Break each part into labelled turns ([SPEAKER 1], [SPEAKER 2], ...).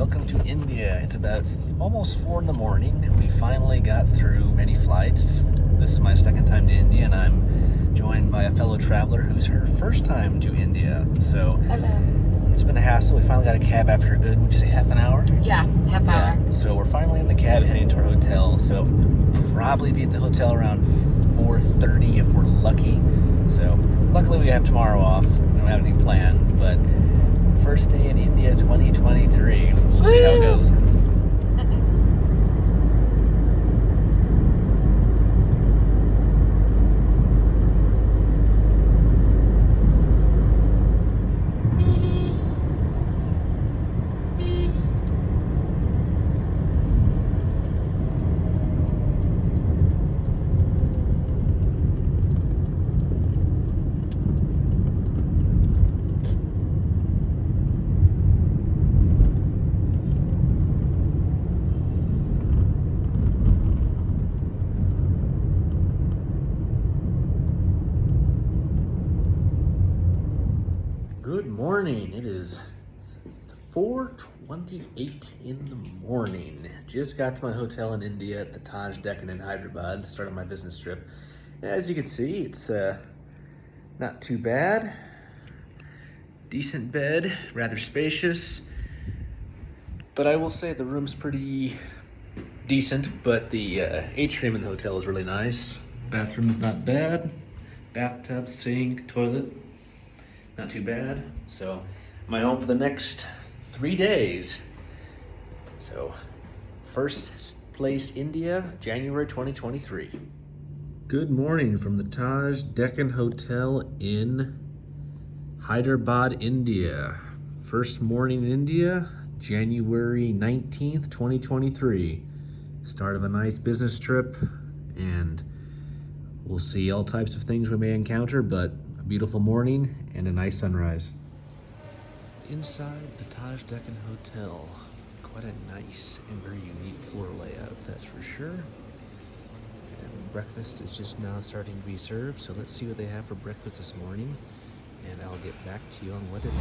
[SPEAKER 1] welcome to India. It's about almost 4 in the morning. We finally got through many flights. This is my second time to India, and I'm joined by a fellow traveler who's her first time to India. So
[SPEAKER 2] hello.
[SPEAKER 1] It's been a hassle. We finally got a cab after a good, would you say half an hour?
[SPEAKER 2] Yeah, half hour.
[SPEAKER 1] So we're finally in the cab heading to our hotel. So probably be at the hotel around 4:30 if we're lucky. So luckily we have tomorrow off. We don't have anything planned, but first day in India 2023. We'll see how it goes. Good morning. It is 4:28 in the morning. Just got to my hotel in India at the Taj Deccan in Hyderabad, started my business trip. As you can see, it's not too bad. Decent bed, rather spacious. But I will say the room's pretty decent, but the atrium in the hotel is really nice. Bathroom's not bad. Bathtub, sink, toilet. Not too bad. So my home for the next 3 days. So first place India, January 2023. Good morning from the Taj Deccan Hotel in Hyderabad, India. First morning in India, January 19th, 2023. Start of a nice business trip, and we'll see all types of things we may encounter, but a beautiful morning and a nice sunrise. Inside the Taj Deccan Hotel, quite a nice and very unique floor layout, that's for sure. And breakfast is just now starting to be served, so let's see what they have for breakfast this morning, and I'll get back to you on what it's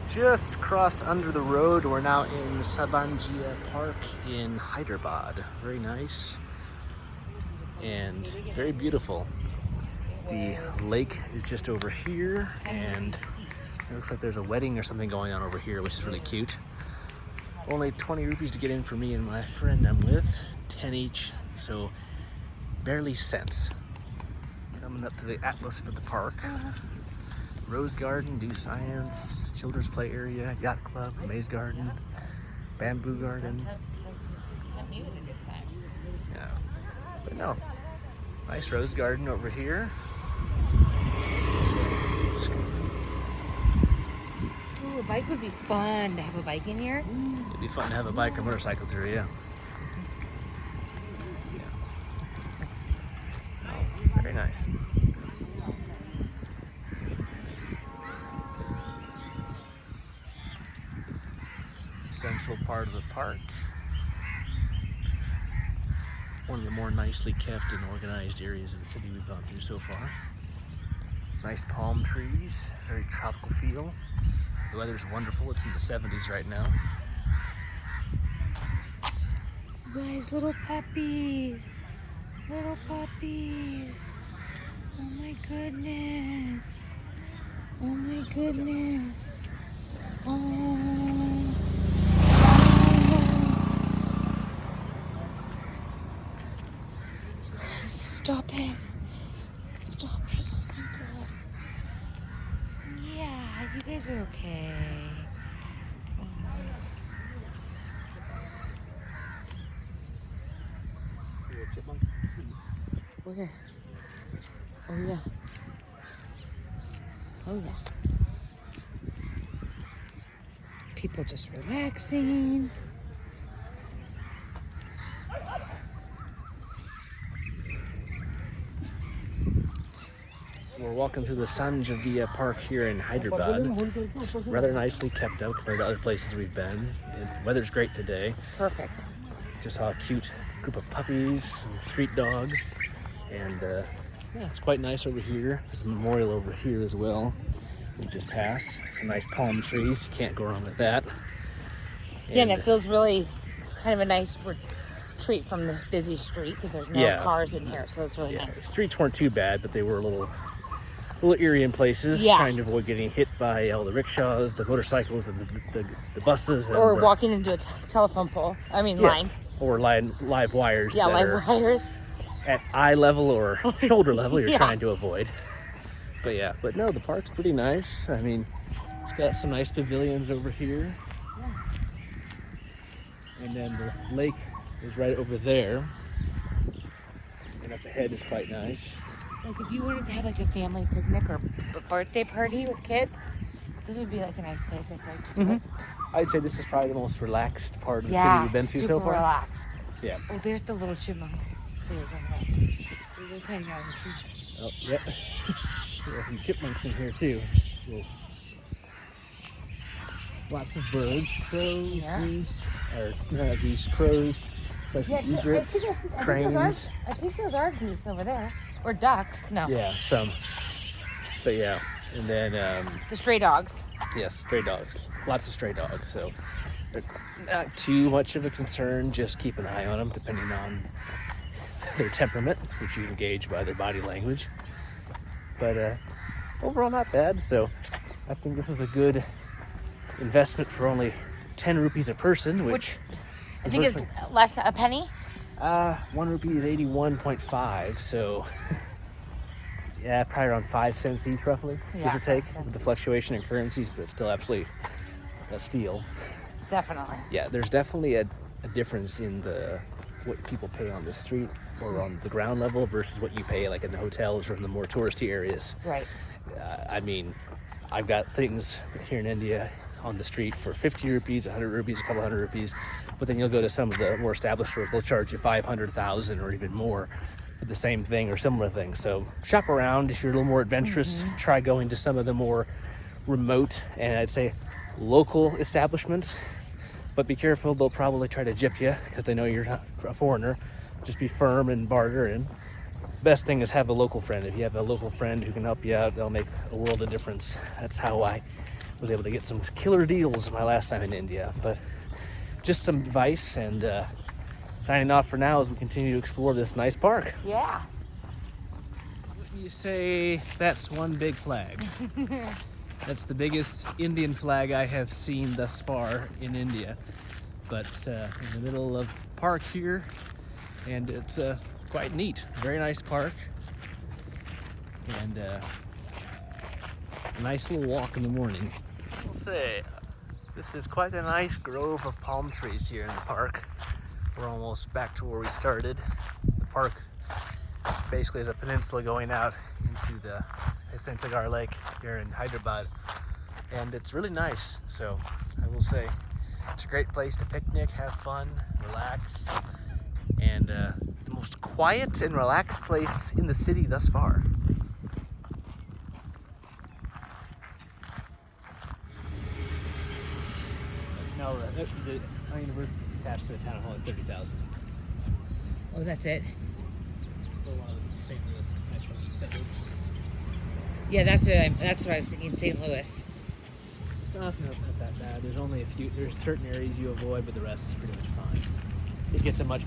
[SPEAKER 1] Just crossed under the road. We're now in Sabanjia Park in Hyderabad. Very nice and very beautiful. The lake is just over here, and it looks like there's a wedding or something going on over here, which is really cute. Only 20 rupees to get in for me and my friend I'm with, 10 each, so barely cents. Coming up to the Atlas for the park. Rose garden, do science, children's play area, yacht club, maze garden, bamboo garden.
[SPEAKER 2] Tempt me with a good time.
[SPEAKER 1] Yeah, but no, nice rose garden over here.
[SPEAKER 2] Ooh, a bike would be fun to have a bike in here.
[SPEAKER 1] It'd be fun to have a bike or motorcycle through, yeah. Oh, very nice. Central part of the park. One of the more nicely kept and organized areas of the city we've gone through so far. Nice palm trees, very tropical feel. The weather's wonderful. It's in the 70s right now.
[SPEAKER 2] You guys, little puppies. Little puppies. Oh my goodness. Oh my goodness. Oh. Stop it. Stop it. Oh my god. Yeah, you guys are okay. Where? Oh yeah. Oh yeah. People just relaxing.
[SPEAKER 1] So we're walking through the Sanjavia Park here in Hyderabad. It's rather nicely kept up compared to other places we've been. The weather's great today.
[SPEAKER 2] Perfect.
[SPEAKER 1] Just saw a cute group of puppies, some street dogs, and yeah, it's quite nice over here. There's a memorial over here as well. We just passed some nice palm trees. You can't go wrong with that.
[SPEAKER 2] Yeah, and it feels really, it's kind of a nice retreat from this busy street because there's no cars in here, so it's really
[SPEAKER 1] The
[SPEAKER 2] nice.
[SPEAKER 1] streets weren't too bad, but they were a little eerie in places.
[SPEAKER 2] Yeah.
[SPEAKER 1] Trying to avoid getting hit by all the rickshaws, the motorcycles, and the buses. And
[SPEAKER 2] Or walking into a telephone pole. I mean, line.
[SPEAKER 1] Or live wires.
[SPEAKER 2] Yeah,
[SPEAKER 1] that
[SPEAKER 2] live
[SPEAKER 1] are
[SPEAKER 2] wires.
[SPEAKER 1] at eye level or shoulder level you're
[SPEAKER 2] Yeah.
[SPEAKER 1] trying to avoid. But no, the park's pretty nice. I mean, it's got some nice pavilions over here.
[SPEAKER 2] Yeah.
[SPEAKER 1] And then the lake is right over there. And up ahead is quite nice.
[SPEAKER 2] Like if you wanted to have like a family picnic or a birthday party with kids, this would be like a nice place I feel like to do it.
[SPEAKER 1] I'd say this is probably the most relaxed part of the city
[SPEAKER 2] Yeah,
[SPEAKER 1] we've been to
[SPEAKER 2] super
[SPEAKER 1] so far.
[SPEAKER 2] relaxed.
[SPEAKER 1] Yeah.
[SPEAKER 2] Oh, there's the little chipmunk. There's a tiny guy in the tree.
[SPEAKER 1] Oh, yep. There's some chipmunks in here too. Cool. Lots of birds, crows, geese, crows, egrets, cranes.
[SPEAKER 2] I think those are geese over there. Or ducks. No.
[SPEAKER 1] Yeah, some. But yeah, and then
[SPEAKER 2] The stray dogs.
[SPEAKER 1] yes, stray dogs. Lots of stray dogs. So they're not too much of a concern. Just keep an eye on them, depending on their temperament, which you can gauge by their body language. But overall, not bad. So I think this was a good investment for only 10 rupees a person, which
[SPEAKER 2] I think is less a penny.
[SPEAKER 1] 1 rupee is 81.5, so yeah, probably around 5 cents each, roughly, give or take, with the fluctuation in currencies, but still absolutely a steal.
[SPEAKER 2] Definitely.
[SPEAKER 1] Yeah, there's definitely a difference in what people pay on the street or on the ground level versus what you pay like in the hotels or in the more touristy areas.
[SPEAKER 2] Right.
[SPEAKER 1] I mean, I've got things here in India on the street for 50 rupees, 100 rupees, a couple hundred rupees, but then you'll go to some of the more established stores, they'll charge you 500,000 or even more for the same thing or similar thing. So shop around. If you're a little more adventurous, try going to some of the more remote and I'd say local establishments, but be careful, they'll probably try to gyp you because they know you're not a foreigner. Just be firm and barter, and best thing is have a local friend. If you have a local friend who can help you out, they'll make a world of difference. That's how I was able to get some killer deals my last time in India. But just some advice, and signing off for now as we continue to explore this nice park.
[SPEAKER 2] Yeah.
[SPEAKER 1] You say that's one big flag. That's the biggest Indian flag I have seen thus far in India. But in the middle of the park here, and it's quite neat. Very nice park, and a nice little walk in the morning. I'll say, this is quite a nice grove of palm trees here in the park. We're almost back to where we started. The park basically is a peninsula going out into the Sagar Lake here in Hyderabad, and it's really nice. So I will say it's a great place to picnic, have fun, relax, and the most quiet and relaxed place in the city thus far. No, our university is attached to a town hall at 30,000.
[SPEAKER 2] Oh, that's it.
[SPEAKER 1] St. Louis, Metro, St. Louis.
[SPEAKER 2] Yeah, that's what I was thinking. St. Louis.
[SPEAKER 1] It's not that bad. There's only there's certain areas you avoid, but the rest is pretty much fine. It gets a much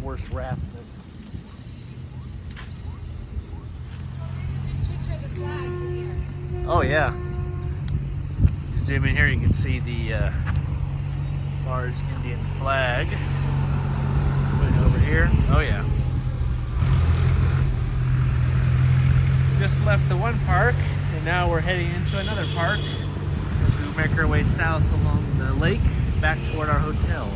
[SPEAKER 1] worse rap than. Oh yeah. Zoom in here, you can see the large Indian flag. Going over here. Oh yeah. one park, and now we're heading into another park as we make our way south along the lake back toward our hotel.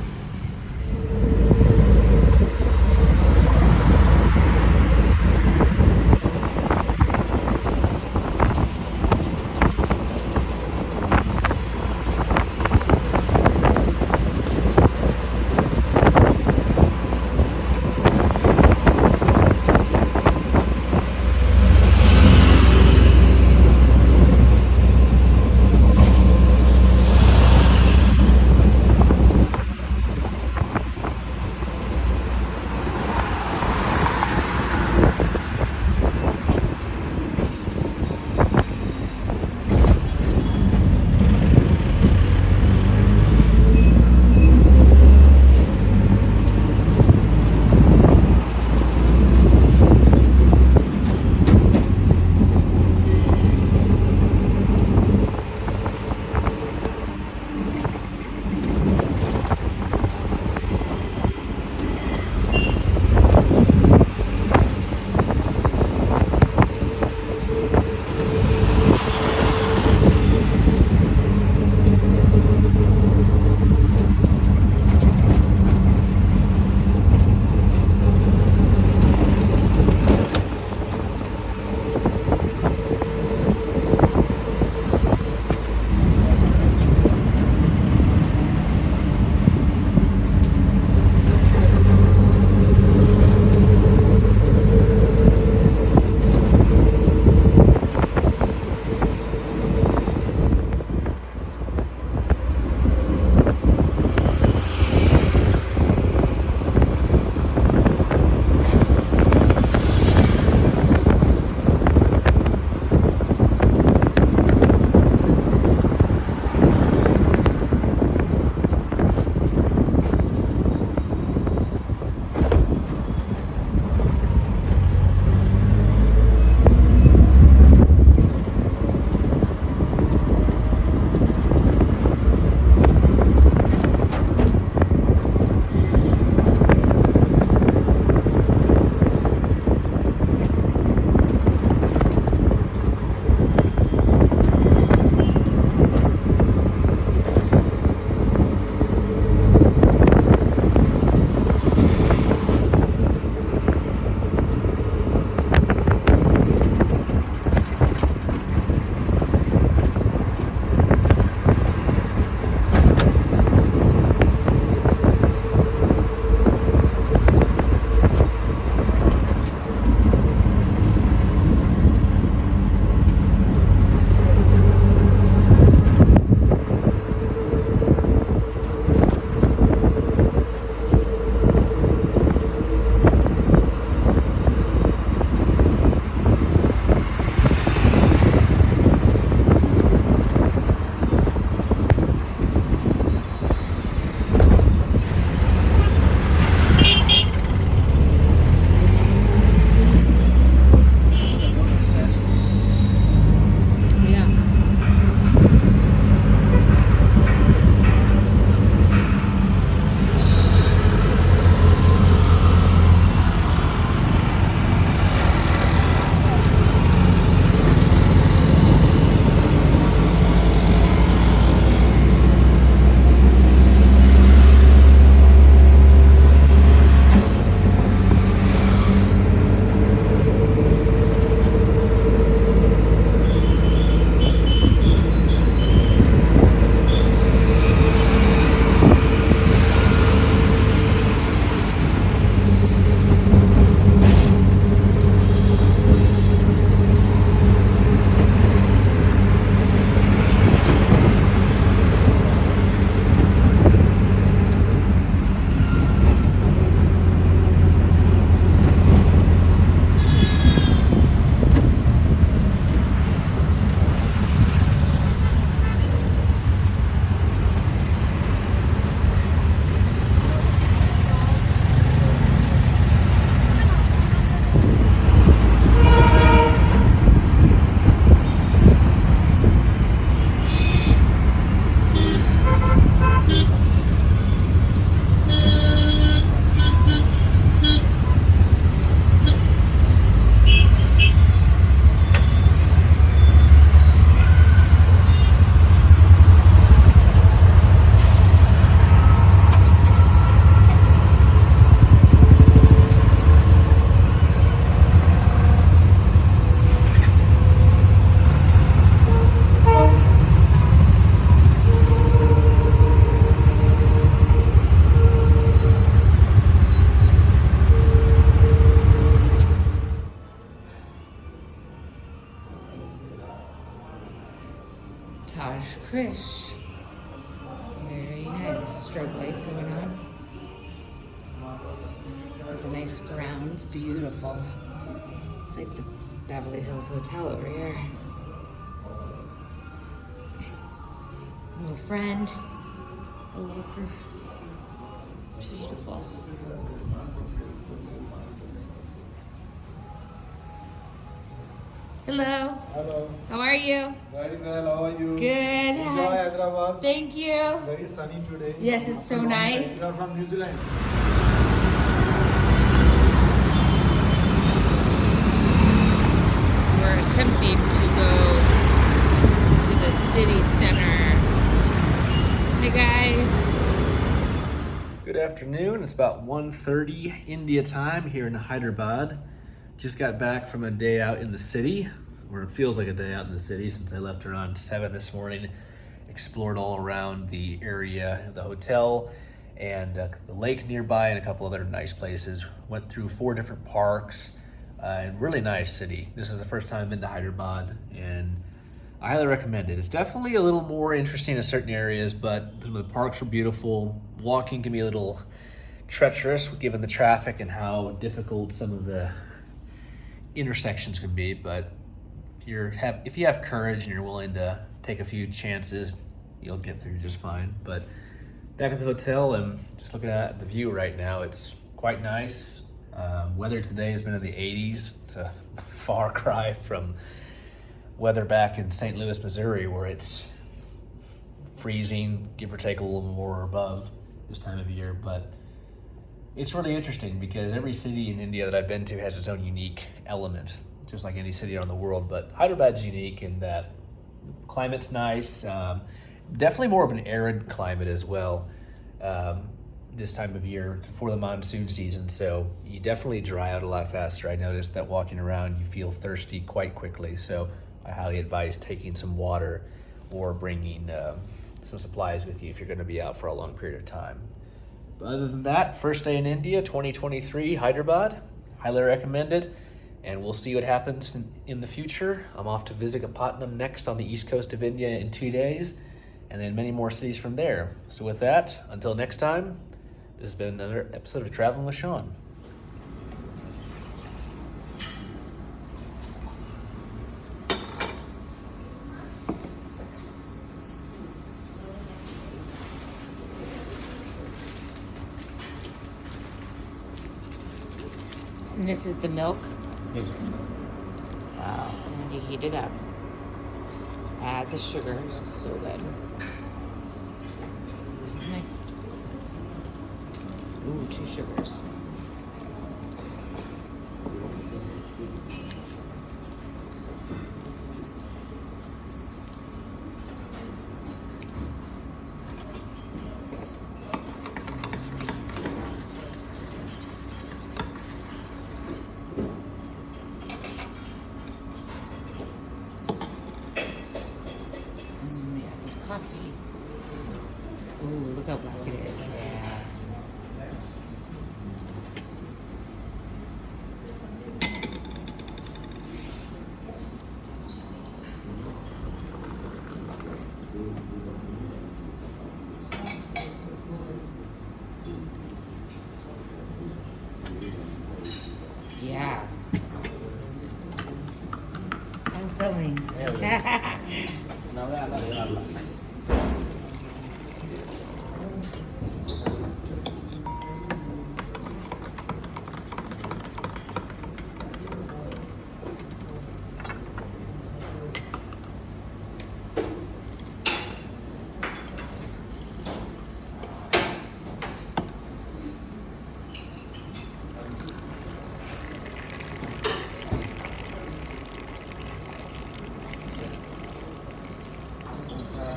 [SPEAKER 2] Krish. Very nice. Strobe light going on. With a nice grounds. Beautiful. It's like the Beverly Hills Hotel over here. Little friend. A worker. Beautiful. Hello.
[SPEAKER 3] Hello.
[SPEAKER 2] How are you?
[SPEAKER 3] Very well. How are you?
[SPEAKER 2] Good.
[SPEAKER 3] Enjoy Hyderabad.
[SPEAKER 2] Thank you.
[SPEAKER 3] Very sunny today.
[SPEAKER 2] Yes, it's so nice.
[SPEAKER 3] You are from New Zealand.
[SPEAKER 2] We're attempting to go to the city center. Hey guys.
[SPEAKER 1] Good afternoon. It's about 1:30 India time here in Hyderabad. Just got back from a day out in the city, or it feels like a day out in the city since I left around 7 this morning. Explored all around the area, the hotel, and the lake nearby, and a couple other nice places. Went through 4 different parks, and really nice city. This is the first time I've been to Hyderabad, and I highly recommend it. It's definitely a little more interesting in certain areas, but some of the parks were beautiful. Walking can be a little treacherous given the traffic and how difficult some of the intersections can be, but if you have courage and you're willing to take a few chances, you'll get through just fine. But back at the hotel, and just looking at the view right now, it's quite nice. Weather today has been in the 80s. It's a far cry from weather back in St. Louis, Missouri, where it's freezing, give or take a little more or above this time of year. But it's really interesting because every city in India that I've been to has its own unique element, just like any city around the world. But Hyderabad's unique in that climate's nice, definitely more of an arid climate as well this time of year for the monsoon season. So you definitely dry out a lot faster. I noticed that walking around, you feel thirsty quite quickly. So I highly advise taking some water or bringing some supplies with you if you're going to be out for a long period of time. But other than that, first day in India, 2023, Hyderabad, highly recommend it. And we'll see what happens in the future. I'm off to Visakhapatnam next on the east coast of India in 2 days, and then many more cities from there. So with that, until next time, this has been another episode of Traveling with Sean.
[SPEAKER 2] And this is the milk. Wow. And you heat it up. Add the sugar. It's so good. This is nice. Ooh, 2 sugars. Coffee. Ooh, look how black it is. Yeah. Yeah. I'm filming.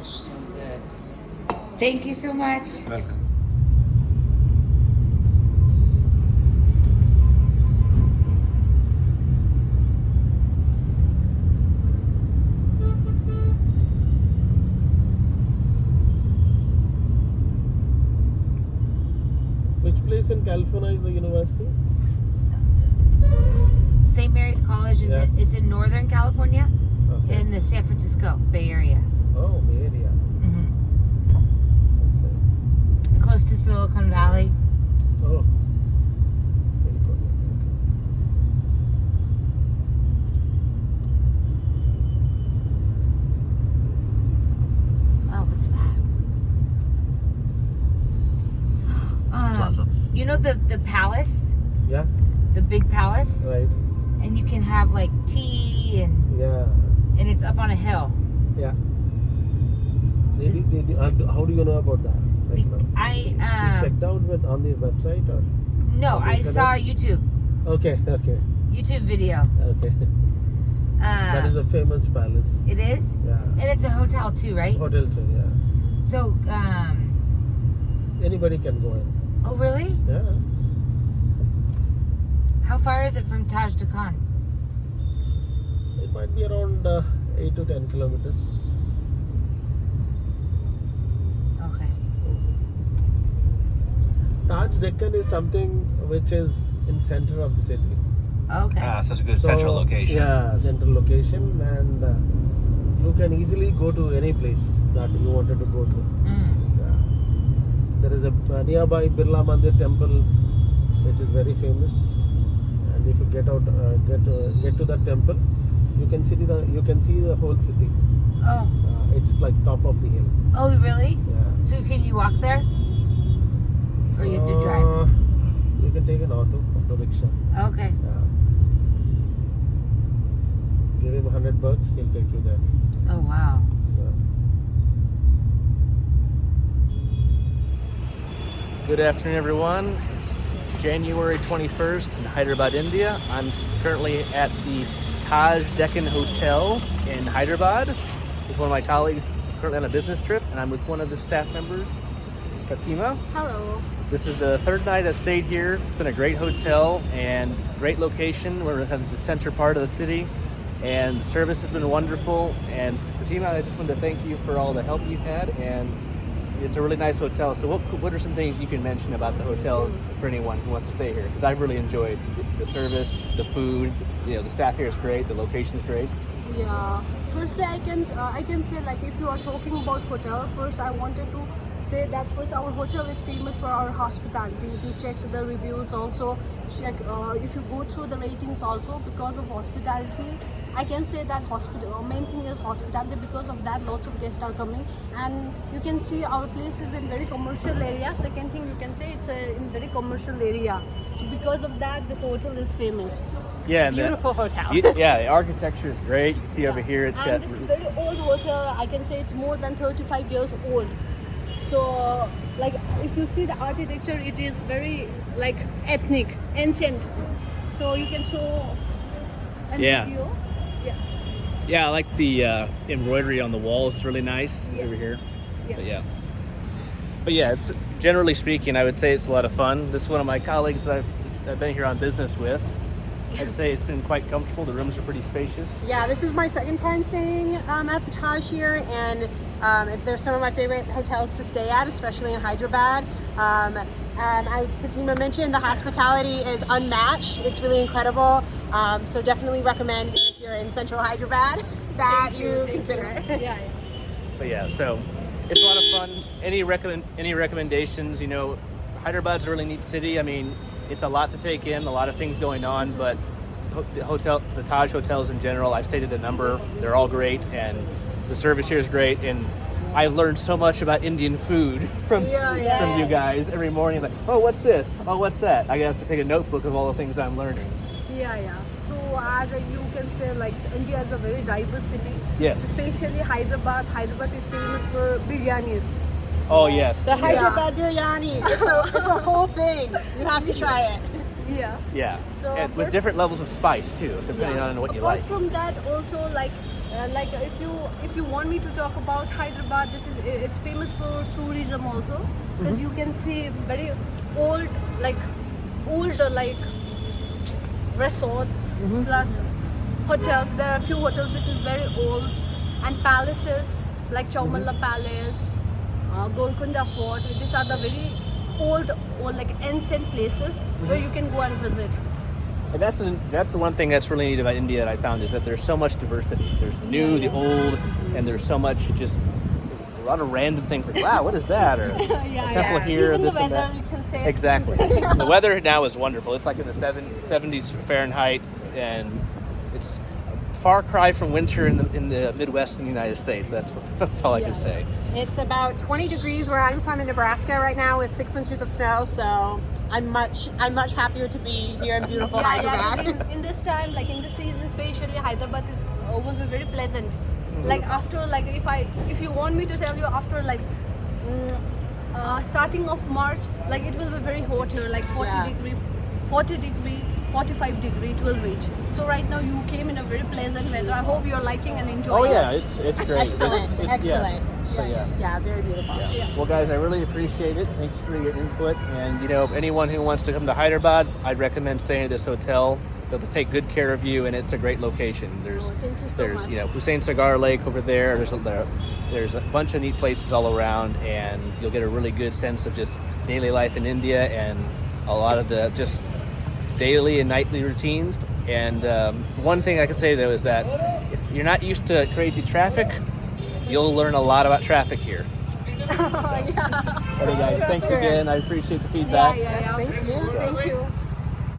[SPEAKER 2] So good. Thank you so much.
[SPEAKER 1] Welcome.
[SPEAKER 3] Which place in California is the university?
[SPEAKER 2] St. Mary's College is in Northern California,
[SPEAKER 3] Okay.
[SPEAKER 2] in the San Francisco Bay Area.
[SPEAKER 3] Oh, Bay Area.
[SPEAKER 2] close to Silicon Valley.
[SPEAKER 3] Oh. Silicon.
[SPEAKER 2] Oh, what's that?
[SPEAKER 1] Plaza.
[SPEAKER 2] You know the palace,
[SPEAKER 3] Okay. Yeah.
[SPEAKER 2] the big palace,
[SPEAKER 3] Right.
[SPEAKER 2] and you can have like tea
[SPEAKER 3] Yeah.
[SPEAKER 2] and it's up on a hill.
[SPEAKER 3] Yeah. How do you know about that? Like, you checked out on the website or?
[SPEAKER 2] No,
[SPEAKER 3] on the
[SPEAKER 2] I saw
[SPEAKER 3] internet?
[SPEAKER 2] YouTube
[SPEAKER 3] Okay.
[SPEAKER 2] YouTube video.
[SPEAKER 3] Okay. That is a famous palace.
[SPEAKER 2] It is,
[SPEAKER 3] Yeah.
[SPEAKER 2] and it's a hotel too, right?
[SPEAKER 3] Hotel too. Yeah.
[SPEAKER 2] So,
[SPEAKER 3] Anybody can go in.
[SPEAKER 2] oh really?
[SPEAKER 3] Yeah.
[SPEAKER 2] How far is it from Taj Dekkan?
[SPEAKER 3] It might be around 8 to 10 kilometers.
[SPEAKER 2] Okay.
[SPEAKER 3] Taj Deccan is something which is in center of the city.
[SPEAKER 2] Okay.
[SPEAKER 1] Such a good central
[SPEAKER 3] So,
[SPEAKER 1] location.
[SPEAKER 3] Yeah, central location, and you can easily go to any place that you wanted to go to.
[SPEAKER 2] Mm.
[SPEAKER 3] Yeah. There is a nearby Birla Mandir temple, which is very famous. And if you get to that temple, you can see the whole city.
[SPEAKER 2] Oh.
[SPEAKER 3] It's like top of the hill.
[SPEAKER 2] Oh, really?
[SPEAKER 3] Yeah.
[SPEAKER 2] So can you walk there? Or you have to drive?
[SPEAKER 3] You can take an auto rickshaw.
[SPEAKER 2] Okay.
[SPEAKER 3] Yeah. Give him $100, he'll take you there.
[SPEAKER 2] Oh, wow.
[SPEAKER 3] Yeah.
[SPEAKER 1] Good afternoon, everyone. It's January 21st in Hyderabad, India. I'm currently at the Taj Deccan Hotel in Hyderabad with one of my colleagues currently on a business trip, and I'm with one of the staff members, Fatima.
[SPEAKER 4] Hello.
[SPEAKER 1] This is the third night I've stayed here. It's been a great hotel and great location. We're in the center part of the city, and the service has been wonderful. And Fatima, I just wanted to thank you for all the help you've had, and it's a really nice hotel. So what are some things you can mention about the hotel for anyone who wants to stay here? Because I've really enjoyed the service, the food, the staff here is great, the location's great.
[SPEAKER 4] Yeah. Firstly, I can say, like, if you are talking about hotel, first I wanted to say that first our hotel is famous for our hospitality. If you check the reviews, also check if you go through the ratings, also because of hospitality, I can say that main thing is hospitality. Because of that, lots of guests are coming, and you can see our place is in very commercial area. Second thing, you can say it's in very commercial area. So because of that, this hotel is famous.
[SPEAKER 1] Yeah, and
[SPEAKER 2] Beautiful hotel.
[SPEAKER 1] yeah, the architecture is great. You can see over here, it's
[SPEAKER 4] And
[SPEAKER 1] got
[SPEAKER 4] this is very old hotel. I can say it's more than 35 years old. So, like, if you see the architecture, it is very like ethnic, ancient. So you can show a
[SPEAKER 1] Yeah.
[SPEAKER 4] video. Yeah.
[SPEAKER 1] Yeah, I like the embroidery on the walls. It's really nice
[SPEAKER 4] Yeah.
[SPEAKER 1] over here.
[SPEAKER 4] Yeah.
[SPEAKER 1] But yeah, it's generally speaking, I would say it's a lot of fun. This is one of my colleagues I've been here on business with. I'd say it's been quite comfortable. The rooms are pretty spacious.
[SPEAKER 5] Yeah, this is my second time staying at the Taj here, and they're some of my favorite hotels to stay at, especially in Hyderabad. As Fatima mentioned, the hospitality is unmatched. It's really incredible. So definitely recommend if you're in central Hyderabad that you consider it.
[SPEAKER 4] Yeah.
[SPEAKER 1] But yeah, so it's a lot of fun. Any recommendations? Hyderabad's a really neat city. I mean, it's a lot to take in, a lot of things going on, but the Taj hotels in general, I've stayed at a number. They're all great, and the service here is great. And I've learned so much about Indian food from you guys every morning. Like, oh, what's this? Oh, what's that? I have to take a notebook of all the things I'm learning.
[SPEAKER 4] Yeah. So you can say, like, India is a very diverse city.
[SPEAKER 1] Yes.
[SPEAKER 4] Especially Hyderabad. Hyderabad is famous for biryanis.
[SPEAKER 1] Oh, yes.
[SPEAKER 5] The Hyderabad biryani, it's a whole thing. You have to try it.
[SPEAKER 4] Yeah.
[SPEAKER 1] Yeah.
[SPEAKER 4] So,
[SPEAKER 1] and with different levels of spice too, depending on what you
[SPEAKER 4] Apart
[SPEAKER 1] like.
[SPEAKER 4] from that, also, like if you want me to talk about Hyderabad, it's famous for tourism also, because you can see very old resorts plus hotels. There are a few hotels which is very old, and palaces like Chaumalla Palace, Golconda Fort. These are the very old like ancient places where you can go and visit.
[SPEAKER 1] And that's the one thing that's really neat about India that I found, is that there's so much diversity. There's the new, the old, and there's so much just lot of random things like, wow, what is that? Or a temple here,
[SPEAKER 4] Even
[SPEAKER 1] this
[SPEAKER 4] the
[SPEAKER 1] and
[SPEAKER 4] weather,
[SPEAKER 1] that.
[SPEAKER 4] you can say.
[SPEAKER 1] Exactly. The weather now is wonderful. It's like in the 70s Fahrenheit, and it's a far cry from winter in the Midwest in the United States. That's all I can say.
[SPEAKER 5] It's about 20 degrees where I'm from in Nebraska right now with 6 inches of snow, so I'm much happier to be here in beautiful Hyderabad.
[SPEAKER 4] In this time, like in this season especially, Hyderabad will be very pleasant. Like after, like if you want me to tell you, after like starting of March, like it will be very hot here, like 40 degree, 45 degree it will reach. So right now you came in a very pleasant weather. I hope you're liking and enjoying.
[SPEAKER 1] Oh yeah, it's great.
[SPEAKER 5] Excellent.
[SPEAKER 1] Yes.
[SPEAKER 5] Yeah, very beautiful.
[SPEAKER 1] Yeah. Well, guys, I really appreciate it. Thanks for your input. And anyone who wants to come to Hyderabad, I'd recommend staying at this hotel. They'll take good care of you, and it's a great location.
[SPEAKER 4] Thank you so much.
[SPEAKER 1] Hussein Sagar Lake over there. There's a bunch of neat places all around, and you'll get a really good sense of just daily life in India and a lot of the just daily and nightly routines. And one thing I can say though is that if you're not used to crazy traffic, you'll learn a lot about traffic here. So. Okay, guys, thanks again. I appreciate the feedback.
[SPEAKER 4] Yeah.
[SPEAKER 5] Thank you.
[SPEAKER 4] Thank you.